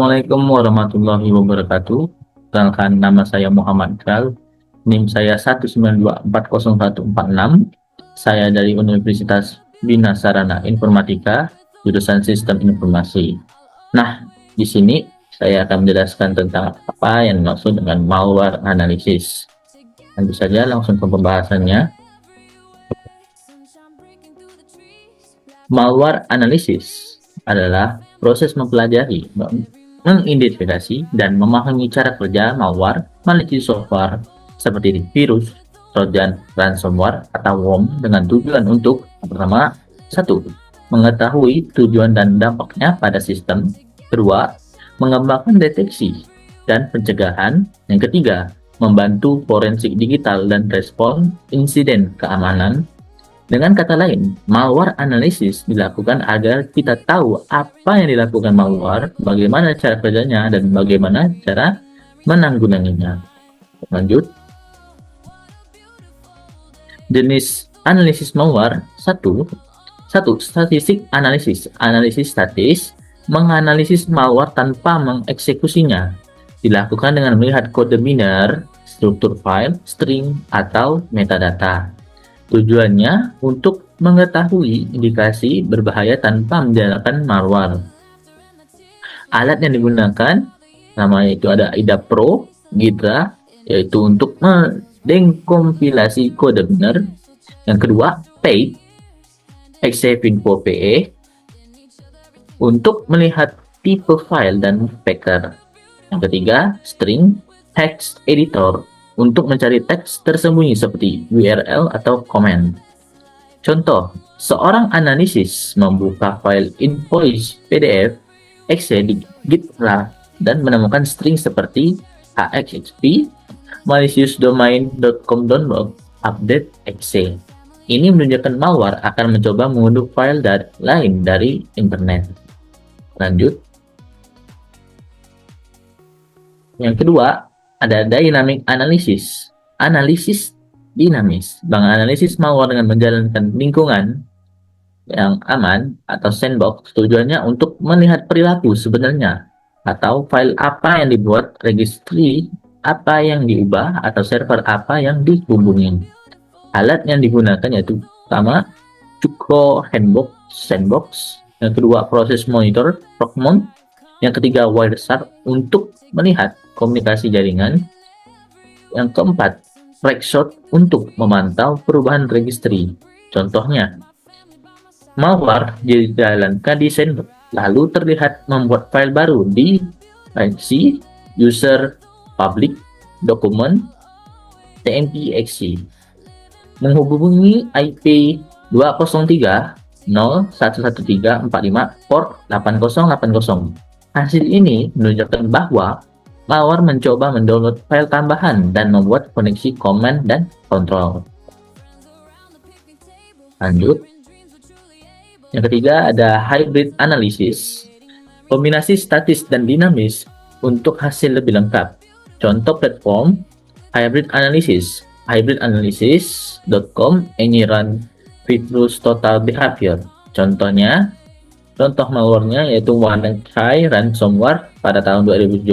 Assalamualaikum warahmatullahi wabarakatuh. Perkenalkan, nama saya Muhammad Ikral. NIM saya 192404146. Saya dari Universitas Bina Sarana Informatika, jurusan Sistem Informasi. Nah, di sini saya akan menjelaskan tentang apa yang dimaksud dengan malware analysis. Tentu saja langsung ke pembahasannya. Malware analysis adalah proses mempelajari, mengidentifikasi, dan memahami cara kerja malware, malicious software seperti virus, trojan, ransomware, atau worm dengan tujuan untuk pertama, 1. Mengetahui tujuan dan dampaknya pada sistem. Kedua, mengembangkan deteksi dan pencegahan. Yang ketiga, membantu forensik digital dan respon insiden keamanan. Dengan kata lain, malware analysis dilakukan agar kita tahu apa yang dilakukan malware, bagaimana cara kerjanya, dan bagaimana cara menanggulanginya. Lanjut. Jenis analisis malware. 1. Statistik analisis. Analisis statis menganalisis malware tanpa mengeksekusinya. Dilakukan dengan melihat kode biner, struktur file, string, atau metadata. Tujuannya untuk mengetahui indikasi berbahaya tanpa menjalankan malware. Alat yang digunakan namanya itu ada IDA Pro, Ghidra, yaitu untuk mendekompilasi kode benar. Yang kedua, PAID, Exefinfo PE, untuk melihat tipe file dan packer. Yang ketiga, String Text Editor, untuk mencari teks tersembunyi seperti URL atau comment. Contoh, seorang analisis membuka file invoice PDF exe di GitLab dan menemukan string seperti axxp maliciousdomain.com download update exe. Ini menunjukkan malware akan mencoba mengunduh file lain dari internet. Lanjut. Yang kedua, ada dynamic analysis. Analisis dinamis. Menganalisis malware dengan menjalankan lingkungan yang aman atau sandbox. Tujuannya untuk melihat perilaku sebenarnya atau file apa yang dibuat, registry apa yang diubah, atau server apa yang dihubungi. Alat yang digunakan yaitu pertama, Cukro Sandbox. Yang kedua, Process Monitor, Prockmont. Yang ketiga, Wireshark untuk melihat komunikasi jaringan. Yang keempat, Rexshot untuk memantau perubahan registry. Contohnya, malware dijalankan di sandbox, lalu terlihat membuat file baru di IC, user, public, document, tmpexc. Menghubungi IP 203.0.113.45 port 8080. Hasil ini menunjukkan bahwa malware mencoba mendownload file tambahan dan membuat koneksi command dan control. Lanjut. Yang ketiga ada hybrid analysis. Kombinasi statis dan dinamis untuk hasil lebih lengkap. Contoh platform hybrid analysis. hybridanalysis.com any run virus total behavior. Contoh malwarenya yaitu WannaCry ransomware pada tahun 2017.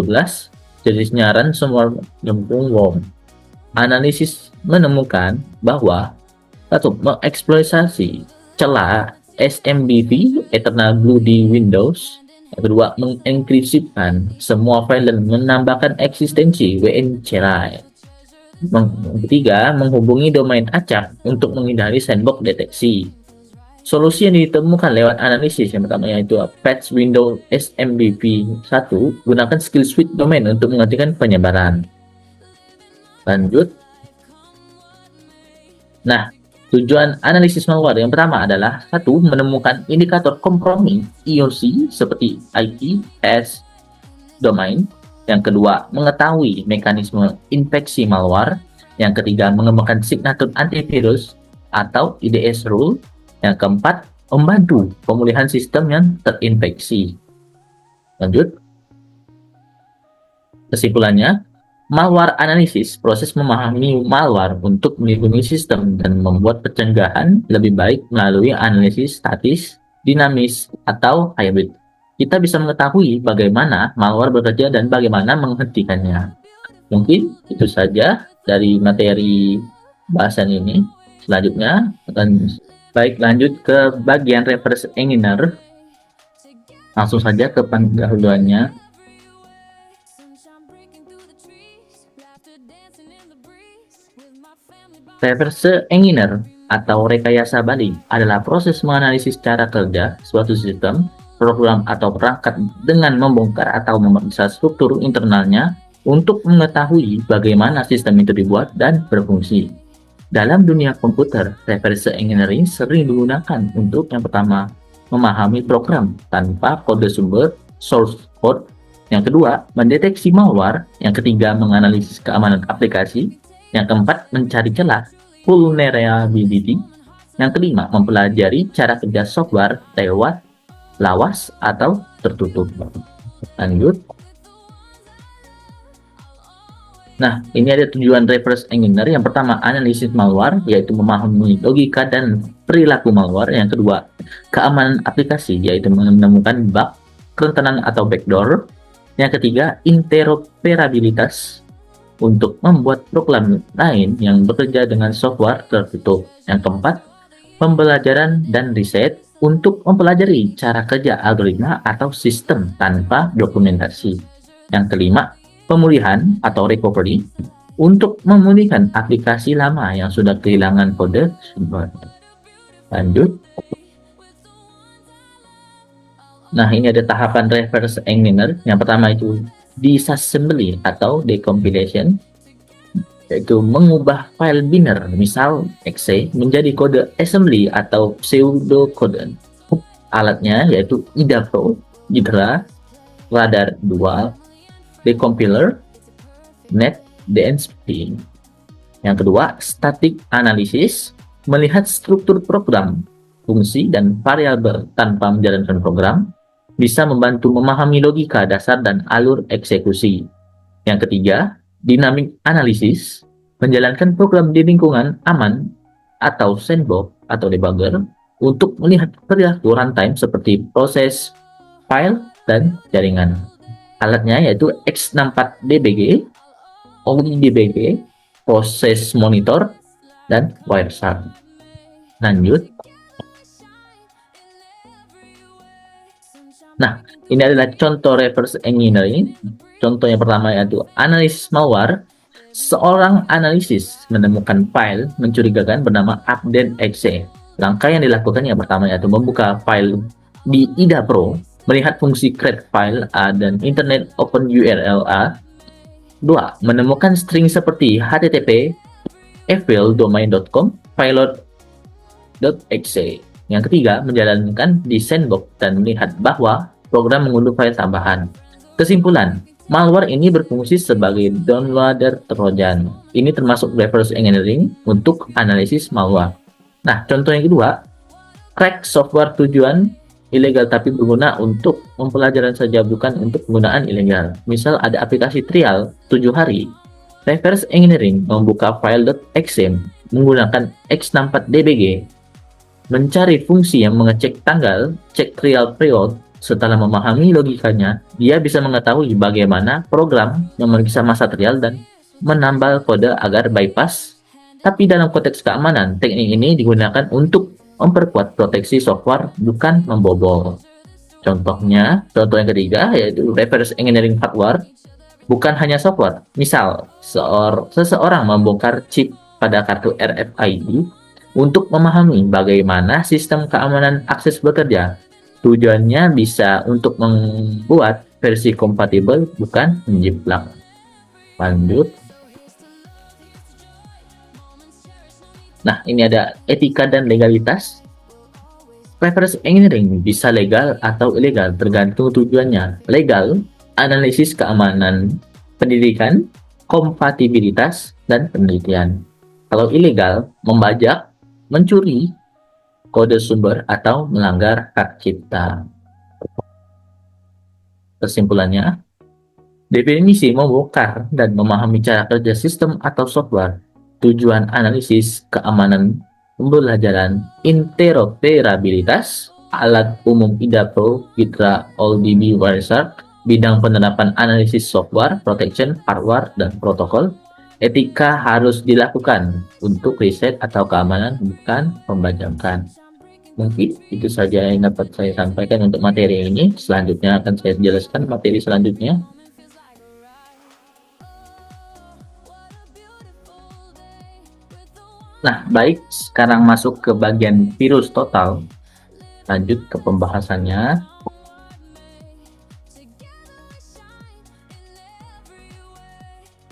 Jenisnya ransomware worm. Analisis menemukan bahwa satu, mengeksploitasi celah SMBV Eternal Blue di Windows. Yang kedua, mengenkripsikan semua file dan menambahkan eksistensi WNCRY. Yang ketiga, menghubungi domain acak untuk menghindari sandbox deteksi. Solusi yang ditemukan lewat analisis yang pertama yaitu patch Windows SMBV 1, gunakan skill suite domain untuk menghentikan penyebaran. Lanjut. Nah, tujuan analisis malware yang pertama adalah 1. Menemukan indikator kompromi IOC seperti IP, S, domain. Yang kedua, mengetahui mekanisme infeksi malware. Yang ketiga, mengembangkan signature antivirus atau IDS rule. Yang keempat, membantu pemulihan sistem yang terinfeksi. Lanjut. Kesimpulannya, malware analysis, proses memahami malware untuk melindungi sistem dan membuat pencegahan lebih baik melalui analisis statis, dinamis, atau hybrid. kita bisa mengetahui bagaimana malware bekerja dan bagaimana menghentikannya. Mungkin itu saja dari materi bahasan ini. Selanjutnya akan lanjut ke bagian reverse engineer. Langsung saja ke pendahuluannya. Reverse engineer atau rekayasa balik adalah proses menganalisis cara kerja suatu sistem, program atau perangkat dengan membongkar atau memeriksa struktur internalnya untuk mengetahui bagaimana sistem itu dibuat dan berfungsi. Dalam dunia komputer, reverse engineering sering digunakan untuk yang pertama, memahami program tanpa kode sumber source code. Yang kedua, mendeteksi malware. Yang ketiga, menganalisis keamanan aplikasi. Yang keempat, mencari celah vulnerability. Yang kelima, mempelajari cara kerja software lewat lawas atau tertutup. Lanjut. Nah, ini ada tujuan reverse engineer. Yang pertama, analisis malware, yaitu memahami logika dan perilaku malware. Yang kedua, keamanan aplikasi, yaitu menemukan bug, kerentanan atau backdoor. Yang ketiga, interoperabilitas, untuk membuat program lain yang bekerja dengan software tertutup. Yang keempat, pembelajaran dan riset, untuk mempelajari cara kerja algoritma atau sistem tanpa dokumentasi. Yang kelima, pemulihan atau recovery, untuk memulihkan aplikasi lama yang sudah kehilangan kode sumber. Lanjut. Nah, ini ada tahapan reverse engineer. Yang pertama itu disassembly atau decompilation, yaitu mengubah file biner, misal exe, menjadi kode assembly atau pseudocode. Alatnya yaitu IDA Pro, Hydra, Radar Dual, Decompiler, Net DNSP. Yang kedua, static analysis, melihat struktur program, fungsi, dan variabel tanpa menjalankan program, bisa membantu memahami logika dasar dan alur eksekusi. Yang ketiga, dynamic analysis, menjalankan program di lingkungan aman atau sandbox atau debugger untuk melihat perilaku runtime seperti proses, file, dan jaringan. Alatnya yaitu X64DBG, ODBG, Process Monitor, dan Wireshark. Lanjut. Nah, ini adalah contoh reverse engineering. Contoh yang pertama yaitu analisis malware. Seorang analisis menemukan file mencurigakan bernama update.exe. Langkah yang dilakukan yang pertama yaitu membuka file di IDA Pro, melihat fungsi create file A dan Internet Open URL A. 2. Menemukan string seperti http file.domain.com, pilot.exe. Yang ketiga, menjalankan di sandbox dan melihat bahwa program mengunduh file tambahan. Kesimpulan, malware ini berfungsi sebagai downloader Trojan. Ini termasuk reverse engineering untuk analisis malware. Nah, contoh yang kedua, crack software tujuan ilegal tapi berguna untuk pembelajaran saja, bukan untuk penggunaan ilegal. Misal ada aplikasi trial 7 hari. Reverse engineering membuka file.exe menggunakan X64DBG, mencari fungsi yang mengecek tanggal, cek trial period. Setelah memahami logikanya, dia bisa mengetahui bagaimana program memeriksa masa trial dan menambal kode agar bypass. Tapi dalam konteks keamanan, teknik ini digunakan untuk memperkuat proteksi software, bukan membobol. Contoh yang ketiga yaitu reverse engineering hardware, bukan hanya software. Misal, seseorang membongkar chip pada kartu RFID untuk memahami bagaimana sistem keamanan akses bekerja. Tujuannya bisa untuk membuat versi kompatibel, bukan menjiplak. Lanjut. Nah, ini ada etika dan legalitas. Reverse engineering bisa legal atau ilegal, tergantung tujuannya. Legal, analisis keamanan pendidikan, kompatibilitas, dan penelitian. Kalau ilegal, membajak, mencuri kode sumber, atau melanggar hak cipta. Kesimpulannya, definisi membongkar dan memahami cara kerja sistem atau software, tujuan analisis, keamanan pembelajaran, interoperabilitas, Alat umum IDA Pro, Fitra, OldDB, Wireshark, bidang penerapan analisis software, protection, hardware, dan protokol. Etika harus dilakukan untuk riset atau keamanan, bukan pembajakan. Mungkin itu saja yang dapat saya sampaikan untuk materi ini. Selanjutnya akan saya jelaskan materi selanjutnya. Nah, baik, sekarang masuk ke bagian virus total. Lanjut ke pembahasannya.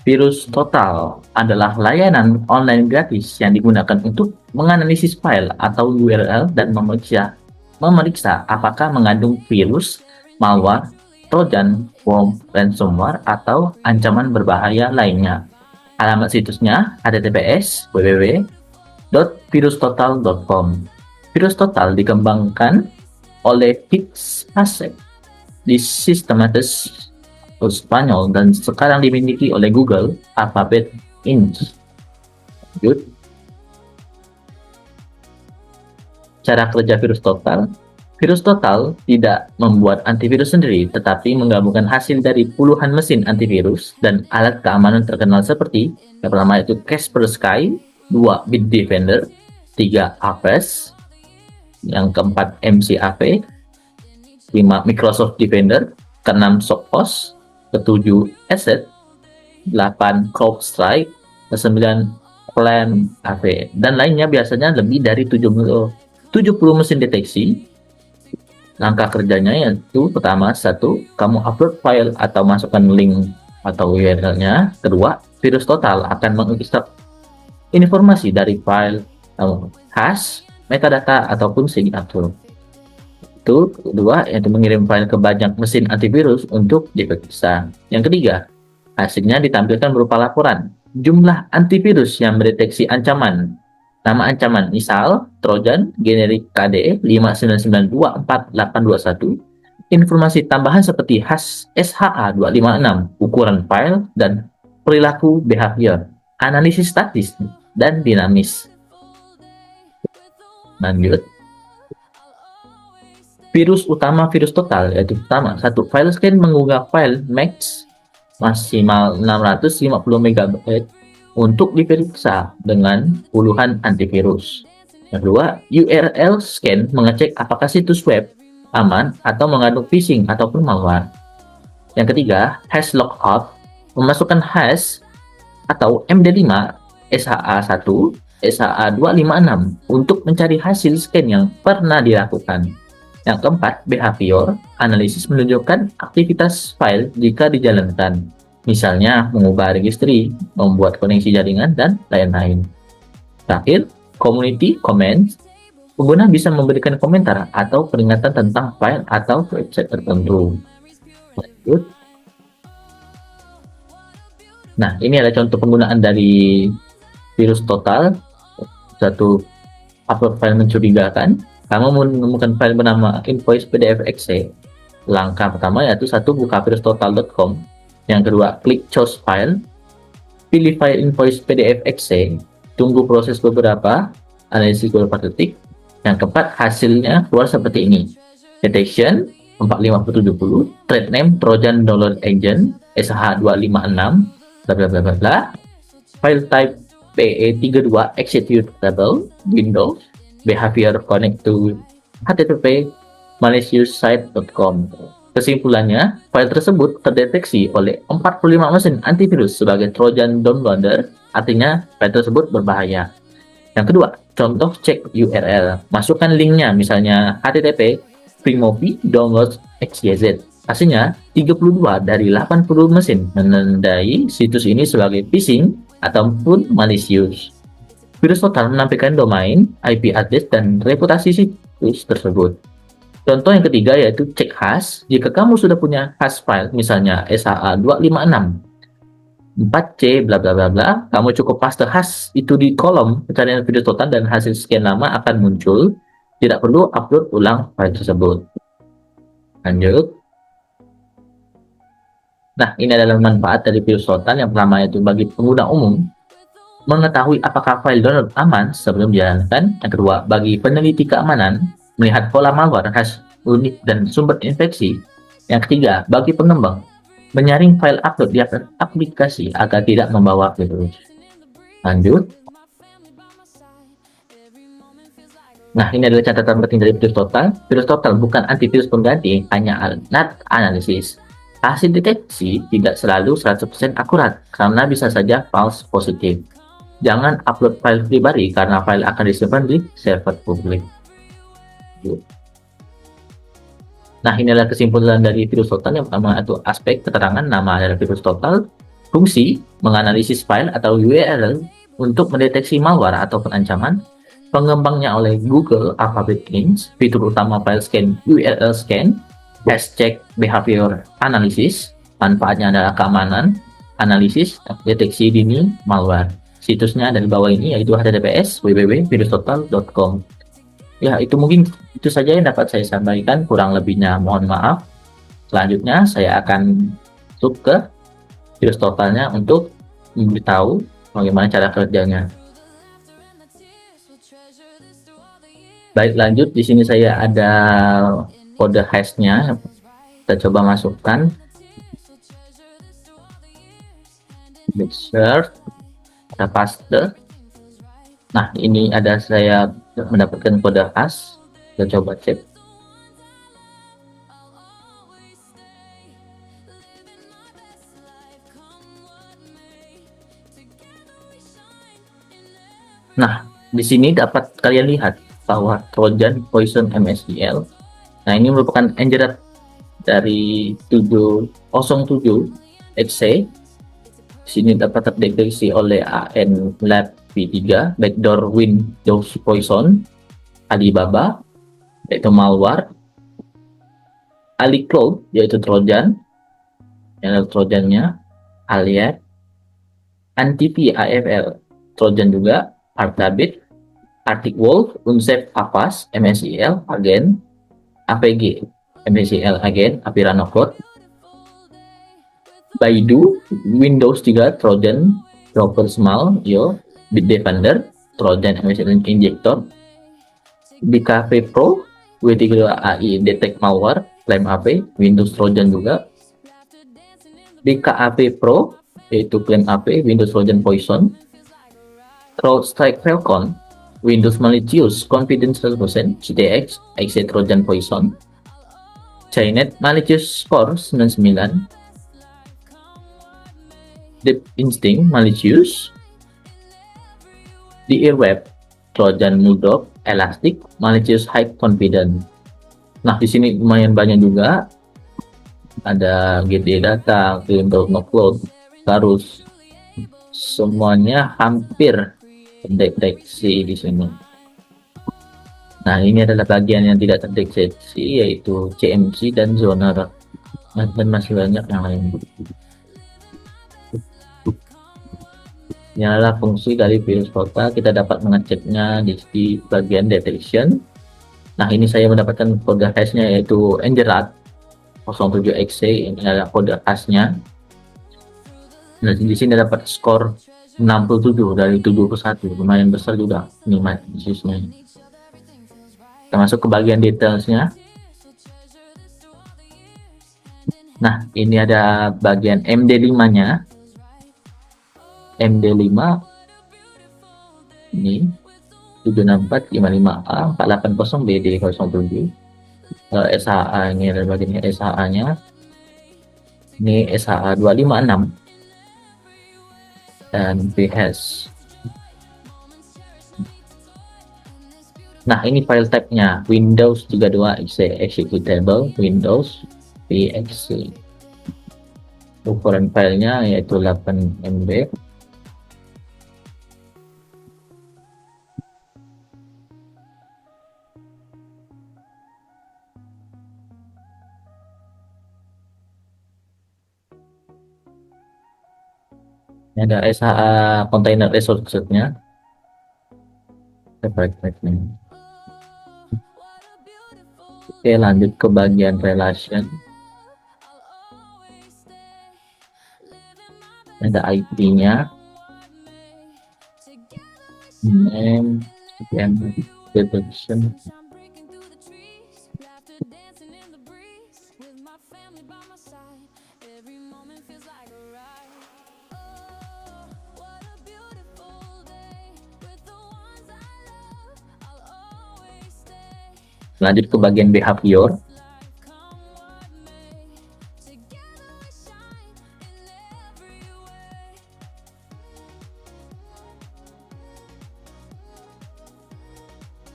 Virus Total adalah layanan online gratis yang digunakan untuk menganalisis file atau URL dan memeriksa apakah mengandung virus, malware, trojan, worm, ransomware, atau ancaman berbahaya lainnya. Alamat situsnya https://www.virustotal.com. Virus Total dikembangkan oleh Pixpace di Sistematis Spanyol dan sekarang dimiliki oleh Google Alphabet Inc. Lanjut. Cara kerja virus total. Virus total tidak membuat antivirus sendiri, tetapi menggabungkan hasil dari puluhan mesin antivirus dan alat keamanan terkenal seperti yang pertama itu Kaspersky, 2 Bitdefender, 3 Aves, yang keempat MCAV, 5 Microsoft Defender, ke-6 Sophos, ke-7 Asset, 8 CrowdStrike, ke-9 Plan AV, dan lainnya biasanya lebih dari 70 mesin deteksi. Langkah kerjanya yaitu pertama, satu, kamu upload file atau masukkan link atau URL-nya. Kedua, virus total akan mengekstrak informasi dari file, hash, metadata, ataupun signature. Itu kedua, yaitu mengirim file ke banyak mesin antivirus untuk diperiksa. Yang ketiga, hasilnya ditampilkan berupa laporan jumlah antivirus yang mendeteksi ancaman, nama ancaman, misal trojan generik KDE 599248821, informasi tambahan seperti hash SHA-256, ukuran file, dan perilaku behavior, analisis statis, dan dinamis. Lanjut. Virus utama virus total yaitu pertama, satu, file scan mengunggah file max maksimal 650 MB untuk diperiksa dengan puluhan antivirus. Yang kedua, URL scan mengecek apakah situs web aman atau mengandung phishing ataupun malware. Yang ketiga, hash lookup memasukkan hash atau MD5, SHA-1, SHA-256 untuk mencari hasil scan yang pernah dilakukan. Yang keempat, behavior analisis menunjukkan aktivitas file jika dijalankan, misalnya mengubah registry, membuat koneksi jaringan, dan lain-lain. Terakhir, community comments, pengguna bisa memberikan komentar atau peringatan tentang file atau website tertentu. Lanjut. Nah, ini ada contoh penggunaan dari virus total. Satu, upload file mencurigakan. Kamu menemukan file bernama invoice PDF.exe. Langkah pertama yaitu satu, buka virustotal.com. Yang kedua, klik choose file, pilih file invoice PDF.exe, tunggu proses beberapa, analisis beberapa detik. Yang keempat, hasilnya keluar seperti ini. Detection 45070, threat name Trojan download agent, SH256, bla bla bla bla bla. File type PE32 executable, Windows. Behavior connect to http maliciousite.com. Kesimpulannya, file tersebut terdeteksi oleh 45 mesin antivirus sebagai Trojan downloader, artinya file tersebut berbahaya. Yang kedua, contoh cek URL. Masukkan linknya, misalnya http primovi download xyz. Hasilnya, 32 dari 80 mesin menandai situs ini sebagai phishing ataupun malicious. Virus total menampilkan domain, IP address, dan reputasi situs tersebut. Contoh yang ketiga yaitu cek hash. Jika kamu sudah punya hash file, misalnya SHA-256, 4C, bla bla bla bla, kamu cukup paste hash itu di kolom pencarian virus total dan hasil sekian lama akan muncul. Tidak perlu upload ulang file tersebut. Lanjut. Nah, ini adalah manfaat dari virus total. Yang pertama yaitu bagi pengguna umum, mengetahui apakah file download aman sebelum dijalankan. Yang kedua, bagi peneliti keamanan, melihat pola malware khas unik dan sumber infeksi. Yang ketiga, bagi pengembang, menyaring file upload di aplikasi agar tidak membawa virus. Lanjut. Nah, ini adalah catatan penting dari virus total. Virus total bukan antivirus pengganti, hanya alat analisis. Hasil deteksi tidak selalu 100% akurat, karena bisa saja false positif. Jangan upload file pribadi, karena file akan disimpan di server publik. Nah, ini adalah kesimpulan dari virus total. Yang pertama itu aspek keterangan nama adalah virus total, fungsi menganalisis file atau URL untuk mendeteksi malware atau ancaman, pengembangnya oleh Google Alphabet Inc., fitur utama file scan URL scan, hashtag behavior analysis, manfaatnya adalah keamanan, analisis, deteksi dini malware. Situsnya ada di bawah ini, yaitu https www.virustotal.com. Ya, itu mungkin itu saja yang dapat saya sampaikan, kurang lebihnya mohon maaf. Selanjutnya saya akan masuk ke virus totalnya untuk memberitahu bagaimana cara kerjanya. Baik, lanjut. Di sini saya ada kode hashnya, kita coba masukkan. Insert, kita paste. Nah, ini ada saya mendapatkan kode hash. Kita coba cek. Nah, di sini dapat kalian lihat bahwa Trojan Poison MSEL. Nah, ini merupakan enjerat dari 707 XC. Di sini dapat terdeteksi oleh AN Lab V3, backdoor Windows Poison, Alibaba, yaitu malware, AliCloud, yaitu Trojan, yang Trojannya, Alias, Antipi AFL, Trojan juga, Artabit, Arctic Wolf, Unsafe Avast, MSEL, Agen, APG, MSEL Agen, Apirano Code, Baidu, Windows 3, Trojan, Dropper Small, Yo, Bitdefender, Trojan MSEL Injector, BKV Pro, W3AI Detect Malware, Claim AP, Windows Trojan juga, BKAP Pro, yaitu Claim AP, Windows Trojan Poison, CrowdStrike Falcon, Windows Malicious Confidential Percent, CTX, XC Trojan Poison, Jnet Malicious Score 99, Deep Instinct Malicious, The Airweb, Trojan Bulldog, Elastic, Malicious High Confidence. Nah, di sini lumayan banyak juga. Ada GD Data, Windows Cloud, Garus, semuanya hampir terdeteksi di sini. Nah, ini adalah bagian yang tidak terdeteksi, yaitu CMC dan Zoner, dan masih banyak yang lain. Ini adalah fungsi dari virus total. Kita dapat mengeceknya di bagian detection. Nah, ini saya mendapatkan kode hashnya, yaitu Enjerat 07XC. Ini adalah kode hashnya. Nah, di sini dapat skor 67 dari 71, lumayan besar juga ini maliciousnya. Kita masuk ke bagian detailsnya. Nah, ini ada bagian MD5-nya. MD5 ini 76455A 480BD07. SHA ini ada bagian SHA-nya. Ini SHA 256 dan VS. Nah, ini file type-nya Windows 32XE executable Windows VXC. Ukuran filenya yaitu 8 MB. Ini ada SHA container resource-nya. Oke, lanjut ke bagian relation. Ada IP-nya, name, detection, Lanjut ke bagian behavior.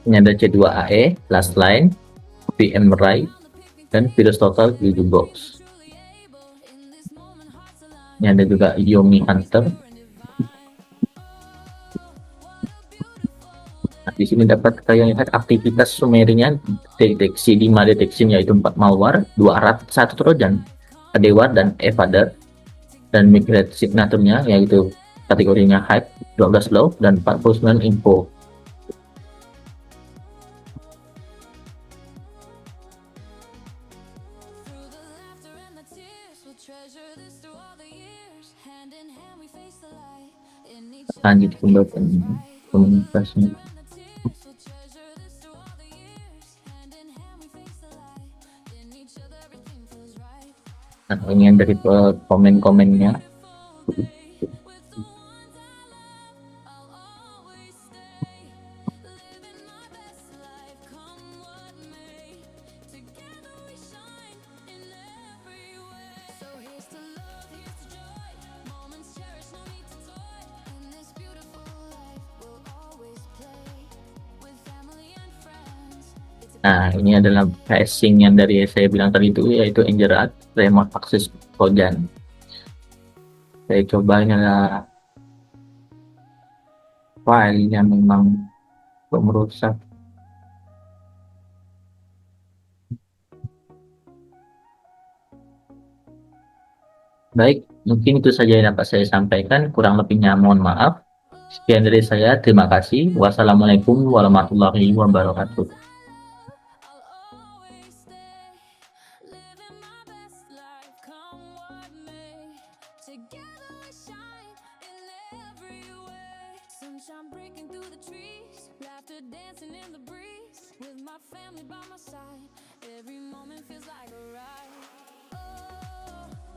Ini ada C2AE, last line, VM write, dan virus total di box. Ini ada juga Yomi Hunter. Nah, di sini dapat kalian lihat aktivitas summary-nya, deteksi 5 deteksinya yaitu 4 malware, 2 rat, 1 trojan, adware dan evader, dan migrate signaturnya yaitu kategorinya hype, 12 low, dan 49 info. Lanjut ke komunitasnya. Nah, ini yang dari komen-komennya. Nah, ini adalah phishing yang dari saya bilang tadi itu, yaitu Enjerat Remote Access Trojan. Saya coba adalah file yang memang merusak. Baik, mungkin itu saja yang dapat saya sampaikan. Kurang lebihnya mohon maaf. Sekian dari saya. Terima kasih. Wassalamualaikum warahmatullahi wabarakatuh. Sunshine breaking through the trees, laughter dancing in the breeze, with my family by my side, every moment feels like a ride. Oh.